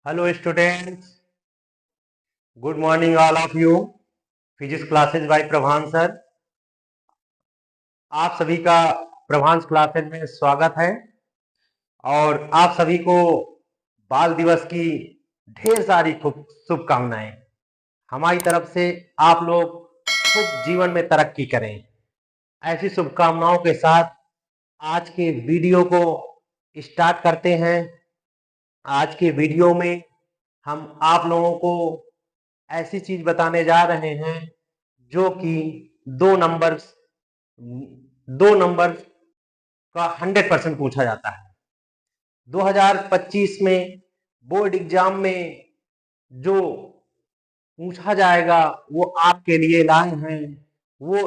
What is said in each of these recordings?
Hello students, good morning all of you. Physics classes by Prabhan sir. आप सभी का प्रभांस classes में स्वागत है और आप सभी को बाल दिवस की ढेर सारी शुभकामनाएं। हमारी तरफ से आप लोग खूब जीवन में तरक्की करें। ऐसी शुभकामनाओं के साथ आज के वीडियो को स्टार्ट करते हैं। आज के वीडियो में हम आप लोगों को ऐसी चीज बताने जा रहे हैं जो कि दो नंबर का 100% पूछा जाता है। 2025 में बोर्ड एग्जाम में जो पूछा जाएगा वो आपके लिए लाए हैं। वो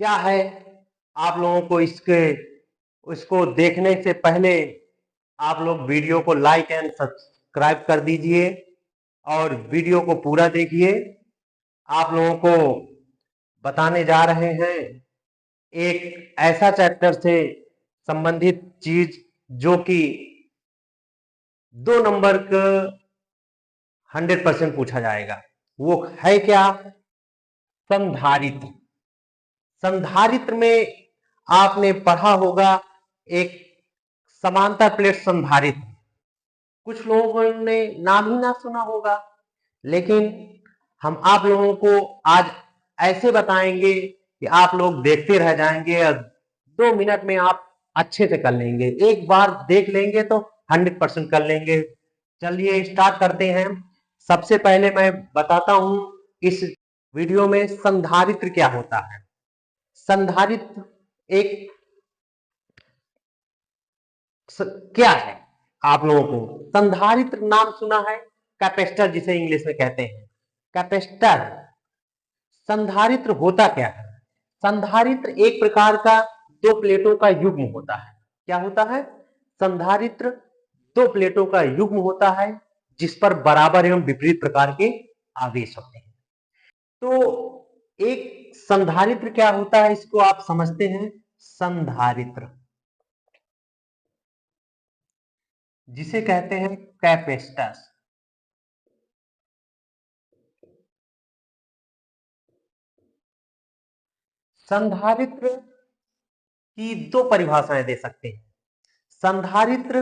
क्या है, आप लोगों को इसको देखने से पहले आप लोग वीडियो को लाइक एंड सब्सक्राइब कर दीजिए और वीडियो को पूरा देखिए। आप लोगों को बताने जा रहे हैं एक ऐसा चैप्टर से संबंधित चीज जो कि 2 नंबर का 100% पूछा जाएगा। वो है क्या? संधारित्र। संधारित्र में आपने पढ़ा होगा एक समांतर प्लेट संधारित्र। कुछ लोगों ने नाम ही ना सुना होगा, लेकिन हम आप लोगों को आज ऐसे बताएंगे कि आप लोग देखते रह जाएंगे और 2 मिनट में आप अच्छे से कर लेंगे। एक बार देख लेंगे तो 100% कर लेंगे। चलिए स्टार्ट करते हैं। सबसे पहले मैं बताता हूं इस वीडियो में संधारित्र क्या होता है। संधारित्र एक क्या है? आप लोगों को संधारित्र नाम सुना है, कैपेसिटर जिसे इंग्लिश में कहते हैं, कैपेसिटर। संधारित्र होता क्या है? संधारित्र एक प्रकार का 2 प्लेटों का युग्म होता है। क्या होता है? संधारित्र 2 प्लेटों का युग्म होता है जिस पर बराबर एवं विपरीत प्रकार के आवेश होते हैं। तो एक संधारित्र क्या होता है इसको आप समझते हैं। संधारित्र जिसे कहते हैं कैपेसिटर। संधारित्र की 2 परिभाषाएं दे सकते हैं। संधारित्र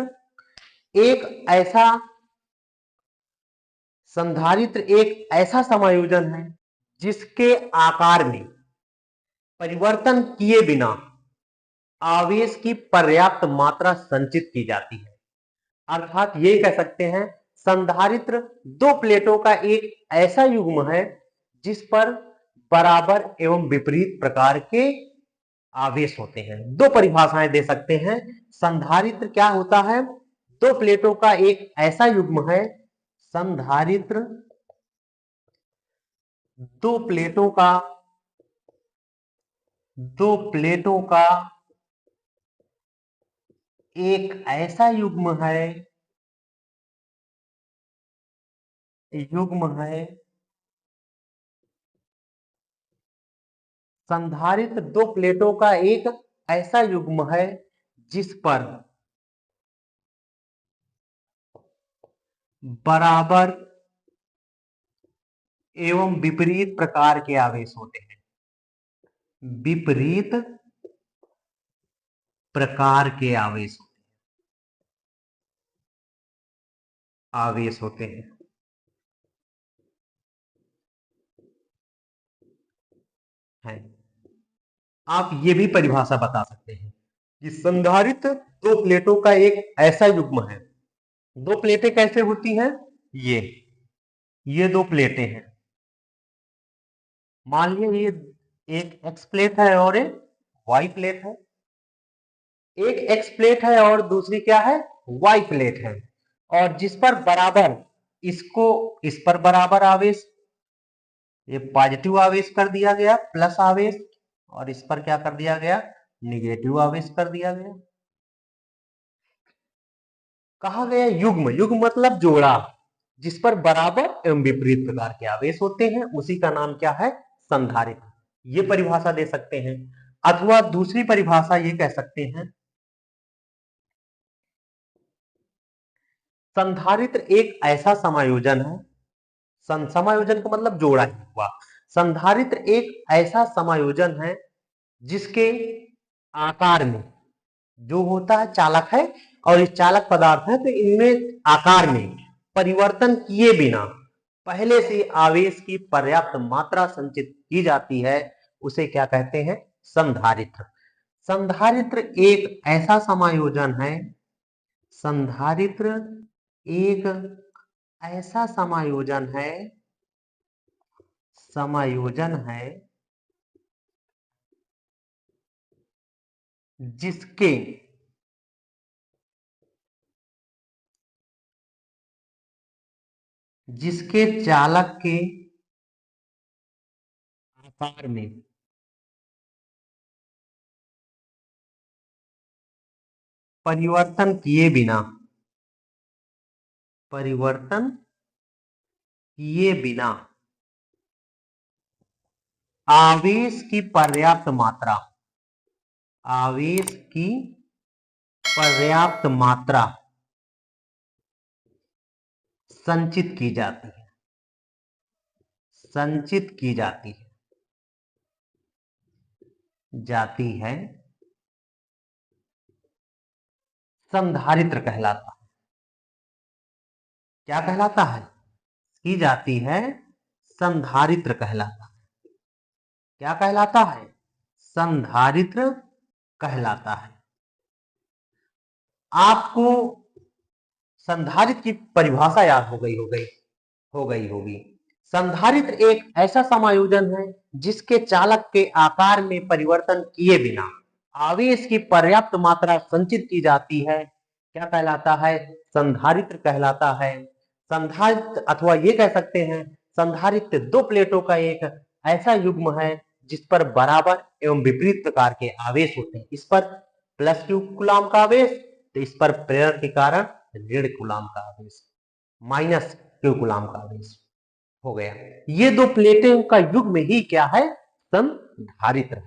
एक ऐसा समायोजन है जिसके आकार में परिवर्तन किए बिना आवेश की पर्याप्त मात्रा संचित की जाती है। अर्थात ये कह सकते हैं संधारित्र 2 प्लेटों का एक ऐसा युग्म है जिस पर बराबर एवं विपरीत प्रकार के आवेश होते हैं। 2 परिभाषाएं दे सकते हैं। संधारित्र क्या होता है? 2 प्लेटों का एक ऐसा युग्म है। संधारित्र 2 प्लेटों का एक ऐसा युग्म है संधारित्र 2 प्लेटों का एक ऐसा युग्म है जिस पर बराबर एवं विपरीत प्रकार के आवेश होते हैं। विपरीत प्रकार के आवेश होते हैं। आप ये भी परिभाषा बता सकते हैं कि संधारित्र 2 प्लेटों का एक ऐसा युग्म है। 2 प्लेटें कैसे होती हैं? ये 2 प्लेटें हैं। मान लीजिए ये एक एक्स प्लेट है और एक वाई प्लेट है। एक एक्स प्लेट है और दूसरी क्या है? वाई प्लेट है। और जिस पर बराबर इस पर बराबर आवेश, ये पॉजिटिव आवेश कर दिया गया प्लस आवेश, और इस पर क्या कर दिया गया? निगेटिव आवेश कर दिया गया। कहा गया युग्म मतलब जोड़ा, जिस पर बराबर एवं विपरीत प्रकार के आवेश होते हैं, उसी का नाम क्या है? संधारित्र। ये परिभाषा दे सकते हैं। अथवा दूसरी परिभाषा ये कह सकते हैं संधारित्र एक ऐसा समायोजन है, समायोजन का मतलब जोड़ा हुआ। संधारित्र एक ऐसा समायोजन है जिसके आकार में जो होता है चालक है और इस चालक पदार्थ है, तो इनमें आकार में परिवर्तन किए बिना पहले से आवेश की पर्याप्त मात्रा संचित की जाती है, उसे क्या कहते हैं? संधारित्र। संधारित्र एक ऐसा समायोजन है, संधारित्र एक ऐसा समायोजन है, जिसके चालक के आकार में परिवर्तन किए बिना आवेश की पर्याप्त मात्रा संचित की जाती है, संधारित्र कहलाता है। क्या कहलाता है? की जाती है, संधारित्र कहलाता है। क्या कहलाता है? संधारित्र कहलाता है। आपको संधारित्र की परिभाषा याद हो गई होगी। संधारित्र एक ऐसा समायोजन है जिसके चालक के आकार में परिवर्तन किए बिना आवेश की पर्याप्त मात्रा संचित की जाती है। क्या कहलाता है? संधारित्र कहलाता है। संधारित्र अथवा ये कह सकते हैं संधारित्र दो प्लेटों का एक ऐसा युग्म है जिस पर बराबर एवं विपरीत प्रकार के आवेश होते हैं। इस पर प्लस q कूलाम का आवेश, तो इस पर प्रेरण के कारण ऋण कूलाम का आवेश, माइनस q कूलाम का आवेश हो गया। ये दो प्लेटों का युग्म ही क्या है? संधारित्र।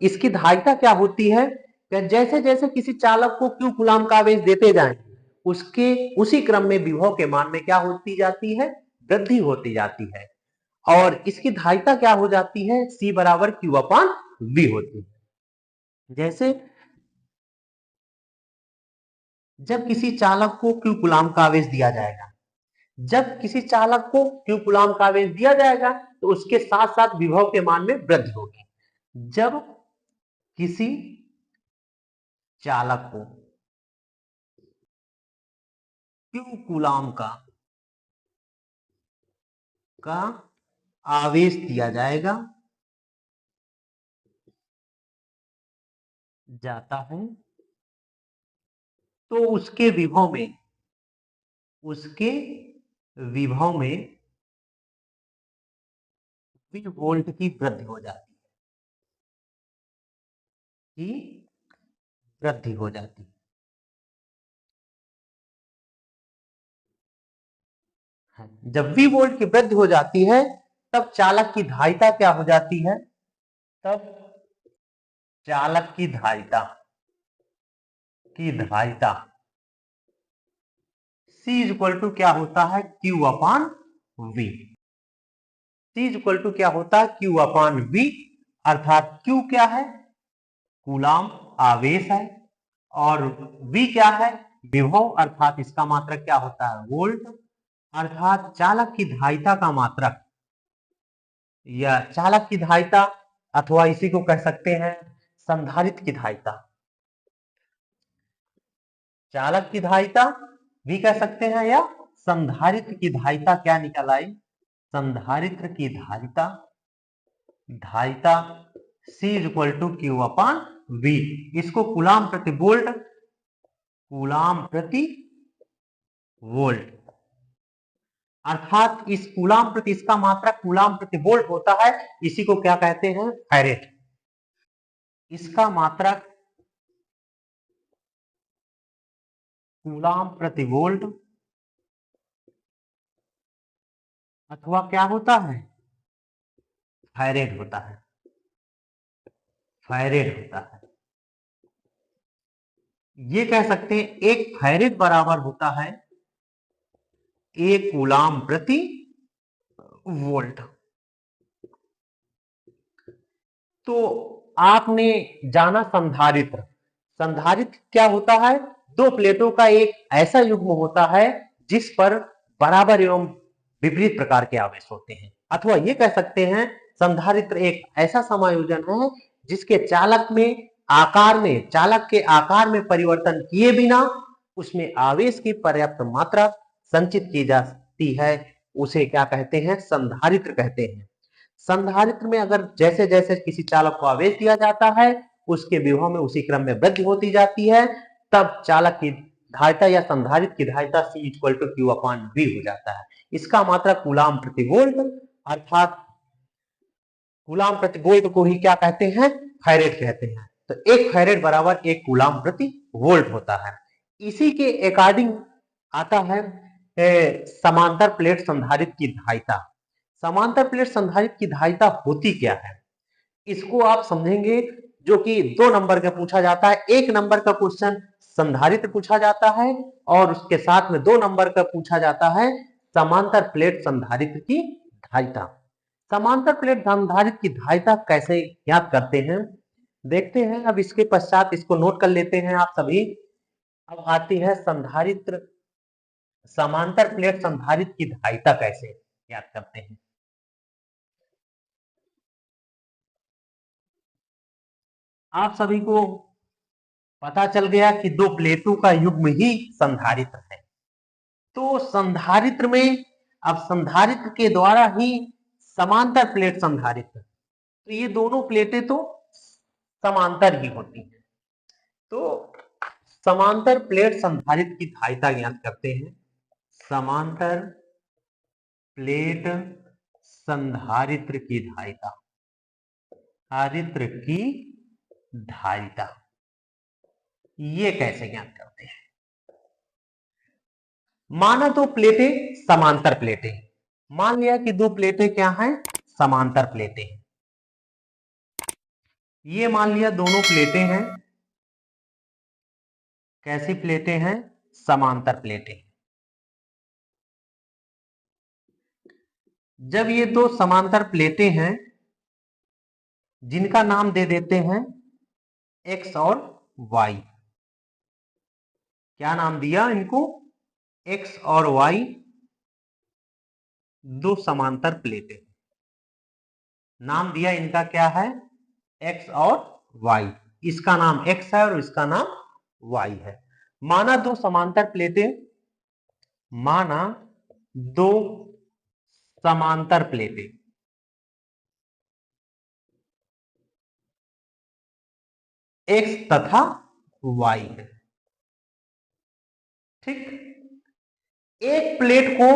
इसकी धारिता क्या होती है? जैसे जैसे किसी चालक को q कूलाम का आवेश देते जाएं, उसी क्रम में विभव के मान में क्या होती जाती है? वृद्धि होती जाती है। और इसकी धारिता क्या हो जाती है? C बराबर Q अपान V होती है। जैसे जब किसी चालक को q कूलाम का आवेश दिया जाएगा, तो उसके साथ साथ विभव के मान में वृद्धि होगी। जब किसी चालक को q कूलाम का आवेश दिया जाता है, तो उसके विभव में V वोल्ट की वृद्धि हो जाती है। जब V वोल्ट की वृद्धि हो जाती है, तब चालक की धारिता क्या हो जाती है? तब चालक की धारिता C इक्वल टू क्या होता है? Q upon V। C equal to क्या होता है? Q अपान V, अर्थात Q क्या है? कूलाम आवेश है, और V क्या है? विभव, अर्थात इसका मात्रक क्या होता है? वोल्ट। अर्थात चालक की धारिता का मात्रक या चालक की धारिता, अथवा इसी को कह सकते हैं संधारित्र की धारिता। चालक की धारिता भी कह सकते हैं, या संधारित्र की धारिता क्या निकल आई? संधारित्र की धारिता C equal to Q upon V। इसको कूलाम प्रति वोल्ट, अर्थात इस कूलाम प्रति, इसका मात्रक कूलाम प्रति वोल्ट होता है। इसी को क्या कहते हैं? फैरेड। इसका मात्रक कूलाम प्रति वोल्ट अथवा क्या होता है? फैरेड होता है। ये कह सकते हैं 1 फैरेड बराबर होता है 1 कूलाम प्रति वोल्ट। तो आपने जाना संधारित्र। संधारित्र क्या होता है? दो प्लेटों का एक ऐसा युग्म होता है जिस पर बराबर एवं विपरीत प्रकार के आवेश होते हैं, अथवा ये कह सकते हैं संधारित्र एक ऐसा समायोजन है जिसके चालक के आकार में परिवर्तन किए बिना उसमें आवेश की पर्याप्त मात्रा संचित की जाती है, उसे क्या कहते हैं? संधारित्र कहते हैं। संधारित्र में अगर जैसे जैसे किसी चालक को आवेश दिया जाता है उसके विभव में उसी क्रम में वृद्धि होती जाती है, तब चालक की धारिता या संधारित्र की धारिता C = Q/V हो जाता है। इसका मात्रा कूलाम प्रति वोल्ट, अर्थात कूलाम प्रति वोल्ट को ही क्या कहते हैं? फैरेड कहते हैं। तो 1 फैरेड बराबर 1 कूलाम प्रति वोल्ट होता है। इसी के अकॉर्डिंग आता है समांतर प्लेट संधारित्र की धारिता। समांतर प्लेट संधारित्र की धारिता होती क्या है, इसको आप समझेंगे, जो कि 2 नंबर का पूछा जाता है। 1 नंबर का क्वेश्चन संधारित्र पूछा जाता है और उसके साथ में 2 नंबर का पूछा जाता है समांतर प्लेट संधारित्र की धारिता। समांतर प्लेट संधारित्र की धारिता कैसे ज्ञात करते हैं, देखते हैं। अब इसके पश्चात इसको नोट कर लेते हैं आप सभी। अब आती है समांतर प्लेट संधारित्र की धारिता कैसे ज्ञात करते हैं। आप सभी को पता चल गया कि 2 प्लेटों का युग्म ही संधारित्र है। तो संधारित्र में अब संधारित्र के द्वारा ही समांतर प्लेट संधारित्र, तो ये दोनों प्लेटें तो समांतर ही होती हैं। तो समांतर प्लेट संधारित्र की धारिता ज्ञात करते हैं। समांतर प्लेट संधारित्र की धारिता, ये कैसे ज्ञात करते हैं? माना तो प्लेटें समांतर प्लेटें, मान लिया कि 2 प्लेटें क्या हैं? समांतर प्लेटें। ये मान लिया दोनों प्लेटें हैं, कैसी प्लेटें हैं? समांतर प्लेटें। जब ये 2 समांतर प्लेटें हैं जिनका नाम दे देते हैं X और Y, क्या नाम दिया इनको? X और Y, 2 समांतर प्लेटें, नाम दिया इनका क्या है? X और Y। इसका नाम X है और इसका नाम Y है। माना 2 समांतर प्लेटें, माना 2 समांतर प्लेटें, X तथा Y है। ठीक, एक प्लेट को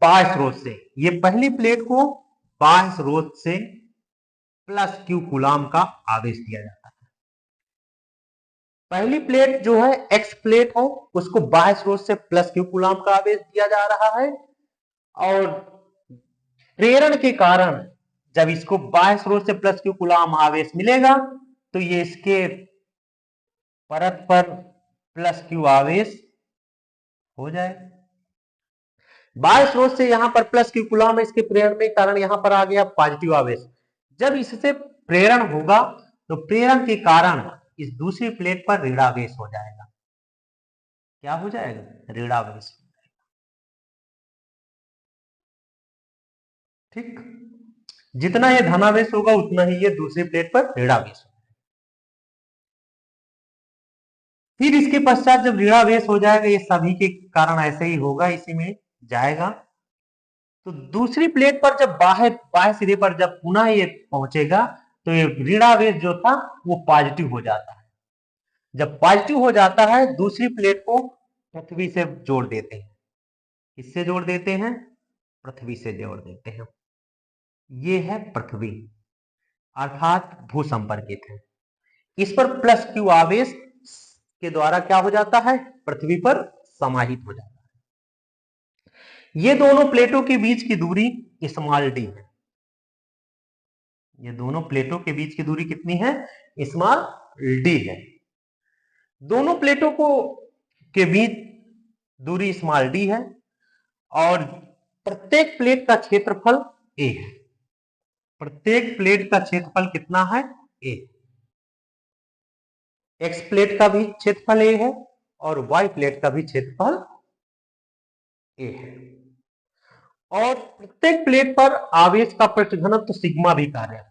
बाह्य स्रोत से, ये पहली प्लेट को बाह्य स्रोत से +Q कूलाम का आवेश दिया जाता है। पहली प्लेट जो है X प्लेट है, उसको बाह्य स्रोत से +Q कूलाम का आवेश दिया जा रहा है, और प्रेरण के कारण जब इसको बाह्य स्रोत से +Q कूलाम आवेश मिलेगा तो ये इसके परत पर +Q आवेश हो जाएगा। बाह्य स्रोत से यहां पर +Q कूलाम है, इसके प्रेरण में कारण यहां पर आ गया पॉजिटिव आवेश। जब इससे प्रेरण होगा तो प्रेरण के कारण इस दूसरी प्लेट पर ऋणावेश हो जाएगा। क्या हो जाएगा? ऋणावेश। ठीक, जितना ये धनावेश होगा उतना ही ये दूसरी प्लेट पर ऋणावेश होगा। फिर इसके पश्चात जब ऋणावेश हो जाएगा, ये सभी के कारण ऐसे ही होगा, इसी में जाएगा, तो दूसरी प्लेट पर जब बाह्य सिरे पर जब पुनः ये पहुंचेगा तो ये ऋणावेश जो था वो पॉजिटिव हो जाता है। जब पॉजिटिव हो जाता है दूसरी प्लेट को पृथ्वी से जोड़ देते हैं। किससे जोड़ देते हैं? पृथ्वी से जोड़ देते हैं। ये है पृथ्वी, अर्थात भू संपर्कित है। इस पर +Q आवेश के द्वारा क्या हो जाता है? पृथ्वी पर समाहित हो जाता है। ये दोनों प्लेटों के बीच की दूरी d है। ये दोनों प्लेटों के बीच की दूरी कितनी है? d है। दोनों प्लेटों को के बीच दूरी स्मॉल डी है और प्रत्येक प्लेट का क्षेत्रफल ए है। प्रत्येक प्लेट का क्षेत्रफल कितना है? ए। एक्स प्लेट का भी क्षेत्रफल ए है और वाई प्लेट का भी क्षेत्रफल ए है। और प्रत्येक प्लेट पर आवेश का पृष्ठ घनत्व सिग्मा भी कार्य है।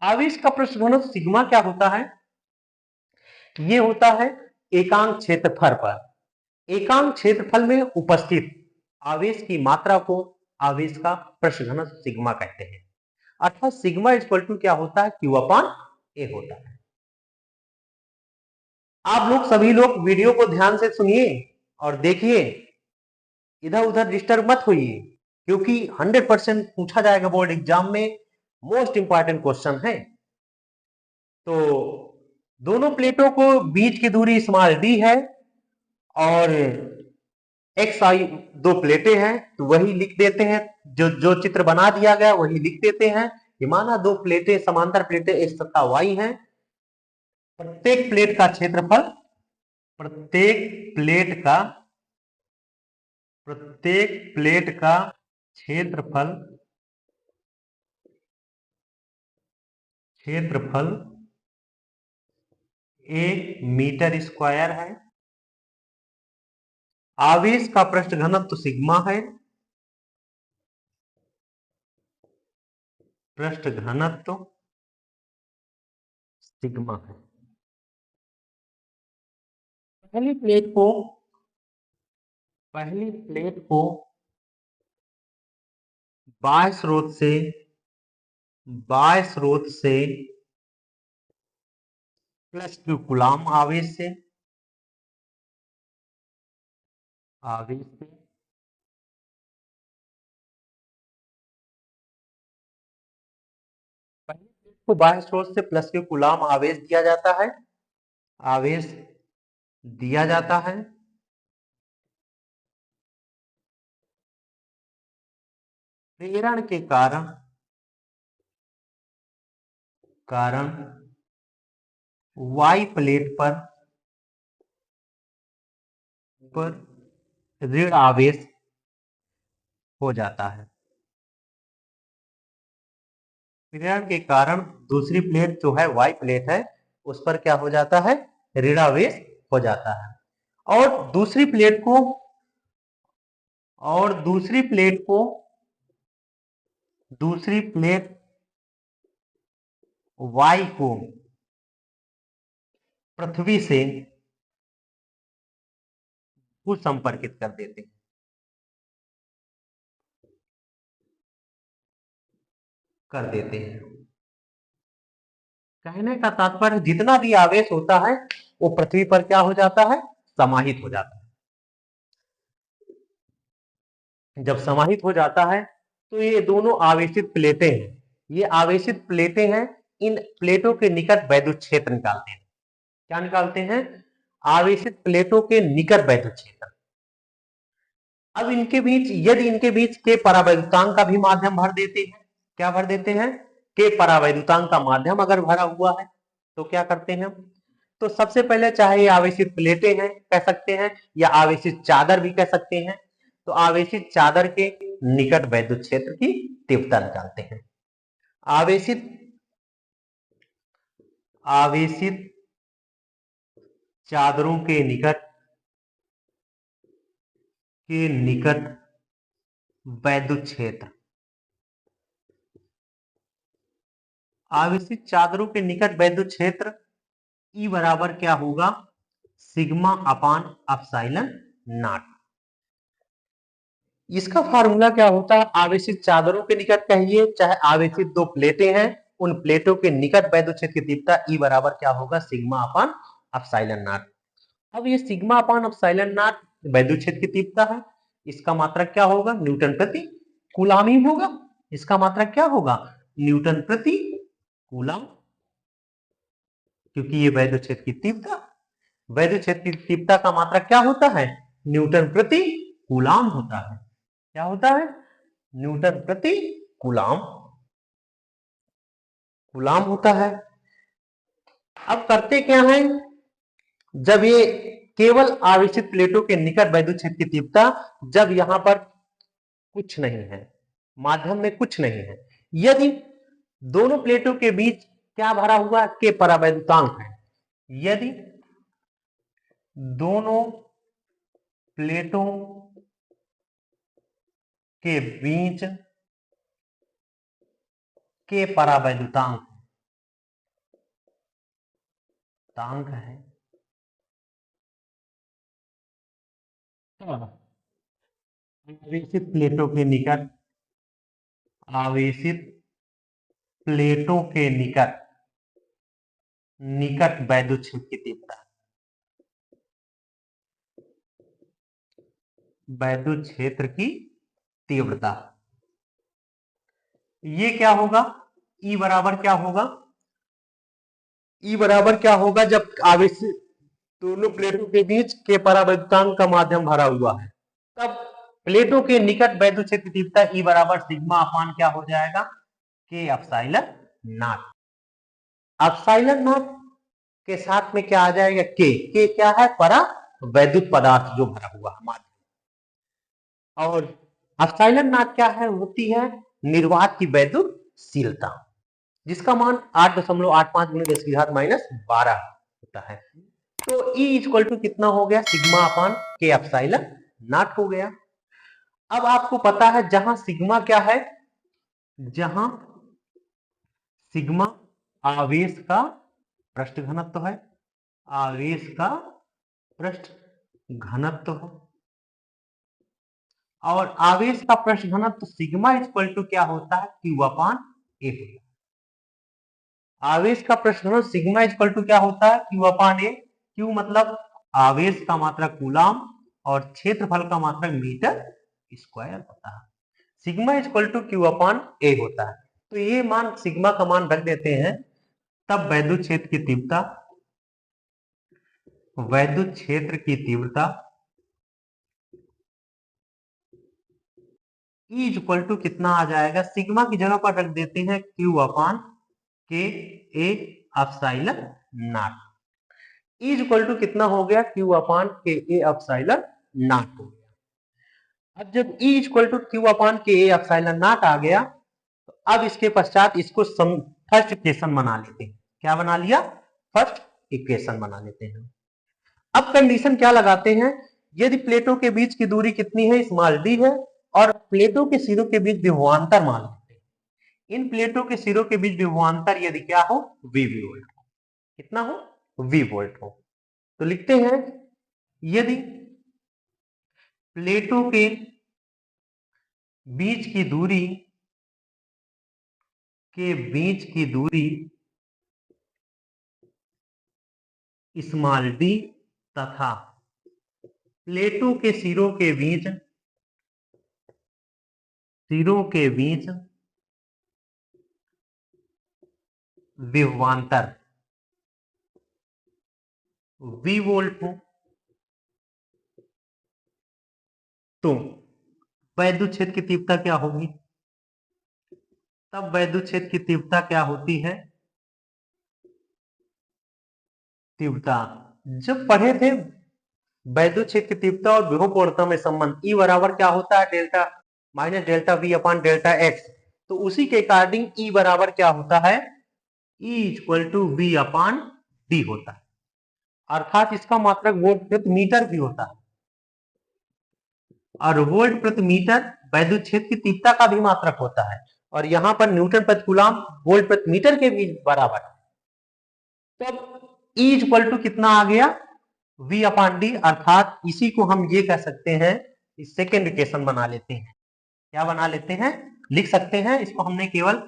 आवेश का पृष्ठ घनत्व सिग्मा क्या होता है? ये होता है एकांक क्षेत्रफल पर। एकांक क्षेत्रफल में उपस्थित आवेश की मात्रा को आवेश का पृष्ठ घनत्व सिग्मा कहते हैं। अर्थात सिग्मा इक्वल टू क्या होता है? क्यू अपॉन ए होता है। आप लोग सभी लोग वीडियो को ध्यान से सुनिए और देखिए, इधर उधर डिस्टर्ब मत होइए, क्योंकि 100% पूछा जाएगा बोर्ड एग्जाम में, मोस्ट इंपॉर्टेंट क्वेश्चन है। तो दोनों प्लेटों को बीच की दूरी स्मॉल डी है और एक्स आई दो प्लेटें हैं, तो वही लिख देते हैं, जो चित्र बना दिया गया वही लिख देते हैं कि माना दो प्लेटें समांतर प्लेटें एक्स तथा वाई हैं। प्रत्येक प्लेट का क्षेत्रफल, प्रत्येक प्लेट का क्षेत्रफल क्षेत्रफल 1 मीटर स्क्वायर है। आवेश का पृष्ठ घनत्व सिग्मा है। पृष्ठ घनत्व सिग्मा है। पहली प्लेट को बाह्य स्रोत से प्लस क्यू कूलाम आवेश से पहली प्लेट को बाह्य स्रोत से प्लस क्यू कूलाम आवेश दिया जाता है। प्रेरण के कारण वाई प्लेट पर ऋण आवेश हो जाता है। प्रेरण के कारण दूसरी प्लेट जो है वाई प्लेट है, उस पर क्या हो जाता है? ऋणावेश हो जाता है। और दूसरी प्लेट वाई को पृथ्वी से संपर्कित कर देते हैं। कहने का तात्पर्य जितना भी आवेश होता है वो पृथ्वी पर क्या हो जाता है? समाहित हो जाता है। जब समाहित हो जाता है तो ये दोनों आवेशित प्लेटें हैं, ये आवेशित प्लेटें हैं, इन प्लेटों के निकट वैद्युत क्षेत्र निकालते हैं। क्या निकालते हैं? आवेशित प्लेटों के निकट वैद्युत क्षेत्र। अब यदि इनके बीच के परावैद्युतांक का भी माध्यम भर देते हैं। क्या भर देते हैं? के परावैद्युतांक का माध्यम अगर भरा हुआ है तो क्या करते हैं? तो सबसे पहले चाहे ये आवेशित प्लेटें हैं कह सकते हैं या आवेशित चादर भी कह सकते हैं, तो आवेशित चादर के निकट वैद्युत क्षेत्र की तीव्रता निकालते हैं। आवेशित चादरों के निकट वैद्युत क्षेत्र, आवेशित चादरों के निकट वैद्युत क्षेत्र E बराबर क्या होगा? Sigma upon epsilon not. इसका फार्मूला क्या होता है? आवेशित चादरों के निकट कहिए चाहे आवेशित दो प्लेटें हैं, उन प्लेटों के निकट वैद्युत क्षेत्र की तीव्रता E बराबर क्या होगा? Sigma upon epsilon not. अब ये सिग्मा अपान एप्सिलॉन नॉट वैद्युत क्षेत्र की तीव्रता है, इसका मात्रक क्या होगा? न्यूटन प्रति कूलाम ही होगा। इसका मात्रक क्या होगा? न्यूटन प्रति कूलाम, क्योंकि ये वैद्युत क्षेत्र की तीव्रता, वैद्युत क्षेत्र की तीव्रता का मात्रक क्या होता है? न्यूटन प्रति कूलाम होता है। क्या होता है? न्यूटन प्रति कूलाम होता है। अब करते क्या है? जब ये केवल आवेशित प्लेटों के निकट वैद्युत क्षेत्र की तीव्रता, जब यहां पर कुछ नहीं है, माध्यम में कुछ नहीं है। यदि दोनों प्लेटों के बीच क्या भरा हुआ के परावैद्युतांक है, यदि दोनों प्लेटों के बीच के परावैद्युतांक है, आवेशित प्लेटों के निकट, आवेशित प्लेटों के निकट वैद्युत क्षेत्र की तीव्रता, वैद्युत क्षेत्र की तीव्रता, ये क्या होगा, ई बराबर क्या होगा, ई बराबर क्या होगा, जब आवेशित दोनों प्लेटों के बीच के परावैद्युतांक का माध्यम भरा हुआ है, तब प्लेटों के निकट वैद्युत क्षेत्र की तीव्रता ई बराबर सिग्मा अपान क्या हो जाएगा, के एप्सिलॉन नॉट। एप्सिलॉन नॉट के साथ में क्या आ जाएगा, के क्या है, परावैद्युत पदार्थ जो भरा हुआ है माध्यम, और एप्सिलॉन नॉट क्या है, होती है निर्वात की वैद्युतशीलता, जिसका मान 8.85 × 10⁻⁻12 होता है। तो E इक्वल टू कितना हो गया, सिग्मा अपान के एप्सिलॉन नॉट हो गया। अब आपको पता है जहां सिग्मा क्या है, जहां सिग्मा आवेश का पृष्ठ घनत्व है, आवेश का पृष्ठ घनत्व है, और आवेश का पृष्ठ घनत्व सिग्मा इक्वल टू क्या होता है, क्यू अपान ए होता है। आवेश का पृष्ठ घनत्व सिग्मा इक्वल टू क्या होता है, क्यू अपान ए। क्यू मतलब आवेश का मात्रक कूलाम और क्षेत्रफल का मात्रक मीटर स्क्वायर होता है। सिग्मा इक्वल टू क्यू अपान ए होता है। तो ये मान सिग्मा का मान रख देते हैं, तब वैद्युत क्षेत्र की तीव्रता, वैद्युत क्षेत्र की तीव्रता E इक्वल टू कितना आ जाएगा, सिग्मा की जगह पर रख देते हैं Q upon K A epsilon naught. E equal to कितना हो गया, Q upon K A epsilon not हो गया। अब जब E equal to Q upon K A epsilon not आ गया, तो अब इसके पश्चात इसको फर्स्ट इक्वेशन बना लेते हैं। क्या बना लिया, फर्स्ट इक्वेशन बना लेते हैं। अब कंडीशन क्या लगाते हैं, यदि प्लेटों के बीच की दूरी कितनी है, स्मॉल डी है, और प्लेटों के सिरों के बीच विभवांतर मान लेते हैं। इन प्लेटों के सिरों के बीच विभवांतर यदि क्या हो, वी वोल्ट हो, कितना हो, वी वोल्ट हो, तो लिखते हैं यदि प्लेटों के बीच की दूरी स्मॉल डी तथा प्लेटों के सिरों के बीच विभवांतर वी वोल्ट हो, तो वैद्युत क्षेत्र की तीव्रता क्या होगी, तब वैद्युत क्षेत्र की तीव्रता क्या होती है, तीव्रता जब पढ़े थे वैद्युत क्षेत्र की तीव्रता और विभवपूर्णता में संबंध ई बराबर क्या होता है, delta minus delta V upon delta x. तो उसी के अकॉर्डिंग ई बराबर क्या होता है, E equal to V upon D होता है, अर्थात इसका मात्रक वोल्ट प्रति मीटर भी होता है, और वोल्ट प्रति मीटर वैद्युत क्षेत्र की तीव्रता का भी मात्रक होता है, और यहां पर न्यूटन प्रति कूलम वोल्ट प्रति मीटर के भी बराबर है। तब ई इक्वल टू कितना आ गया, v अपान डी, अर्थात इसी को हम ये कह सकते हैं, सेकेंड इक्वेशन बना लेते हैं। क्या बना लेते हैं, लिख सकते हैं इसको, हमने केवल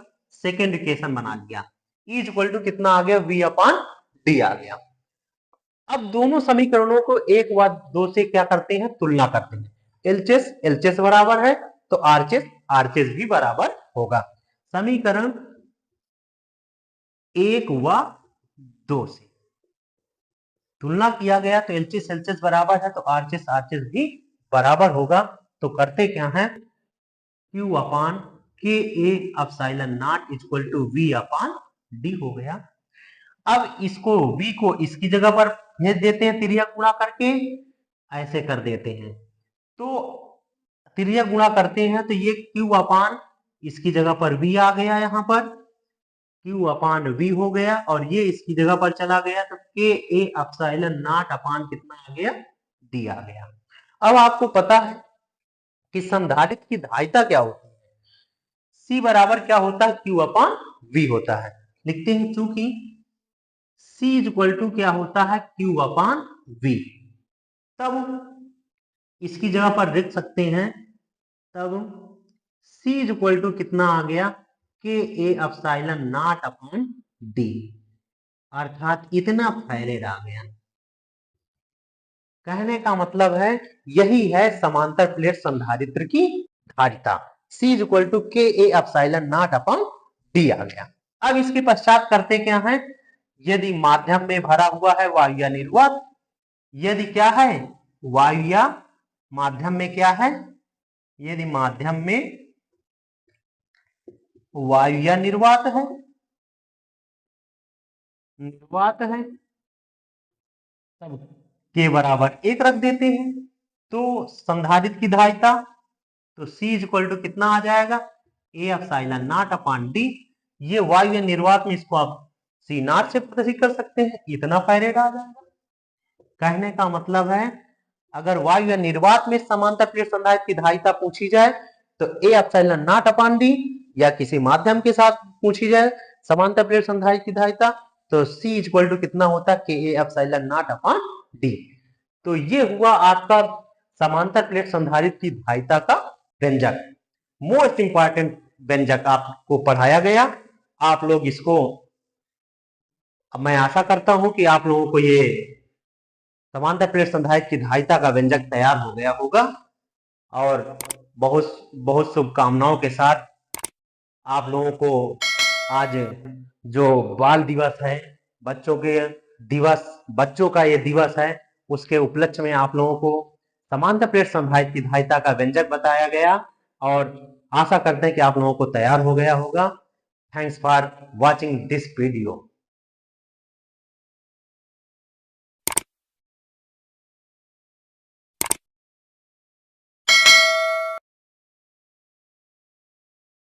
सेकेंड इक्वेशन बना लिया। E इक्वल टू कितना आ गया, v अपान डी आ गया। अब दोनों समीकरणों को एक व दो से क्या करते हैं, तुलना करते हैं। एलचेस एलचेस बराबर है, तो आरचेस आरचेस भी बराबर होगा। समीकरण एक व दो से तुलना किया गया, तो एलचेस एलचेस बराबर है, तो आरचेस आरचेस भी बराबर होगा। तो करते क्या है, Q upon K A epsilon naught equal to V upon D हो गया। अब इसको v को इसकी जगह पर भेज देते हैं, तिर्यक गुणा करके ऐसे कर देते हैं। तो तिर्यक गुणा करते हैं तो ये q अपान इसकी जगह पर v आ गया, यहाँ पर q अपान v हो गया, और ये इसकी जगह पर चला गया तो k a एप्सिलॉन नॉट अपान कितना आ गया, d आ गया। अब आपको पता है कि संधारित्र की धारिता क्या होती है, C बराबर क्या होता है, Q अपान V होता है। लिखते हैं चूंकि C इज इक्वल टू क्या होता है, Q अपान V, तब इसकी जगह पर लिख सकते हैं, तब C इज इक्वल टू कितना आ गया, K A epsilon not upon D, अर्थात इतना फैरेड आ गया। कहने का मतलब है यही है समांतर प्लेट संधारित्र की धारिता, C is equal to K A epsilon naught upon D आ गया। अब इसके पश्चात करते क्या है, यदि माध्यम में भरा हुआ है वायु या निर्वात, यदि क्या है वायु या माध्यम में क्या है, यदि माध्यम में वायु या निर्वात है, निर्वात है, तब के बराबर 1 रख देते हैं। तो संधारित्र की धारिता तो C इज इक्वल टू कितना आ जाएगा, ए एप्सिलॉन नॉट अपॉन डी, ये वायु या निर्वात में इसको आप C नॉट से प्रदर्शित कर सकते हैं, इतना फैरेड आ जाएगा। कहने का मतलब है अगर वायु या निर्वात में समांतर प्लेट संधारित्र की धारिता पूछी जाए तो ए एप्सिलॉन नॉट अपॉन डी, या किसी माध्यम के साथ पूछी जाए समांतर प्लेट संधारित्र की धारिता तो C इज इक्वल टू कितना होता है, के A epsilon naught upon D. तो ये हुआ आपका समांतर प्लेट संधारित्र की धारिता का व्यंजक, मोस्ट इंपॉर्टेंट व्यंजक आपको पढ़ाया गया। आप लोग इसको, मैं आशा करता हूं कि आप लोगों को ये समांतर प्लेट संधारित्र की धारिता का व्यंजक तैयार हो गया होगा, और बहुत बहुत शुभकामनाओं के साथ आप लोगों को आज जो बाल दिवस है, बच्चों के दिवस, बच्चों का ये दिवस है, उसके उपलक्ष्य में आप लोगों को समांतर प्लेट संधारित्र की धारिता का व्यंजक बताया गया, और आशा करते हैं कि आप लोगों को तैयार हो गया होगा। Thanks for watching this video.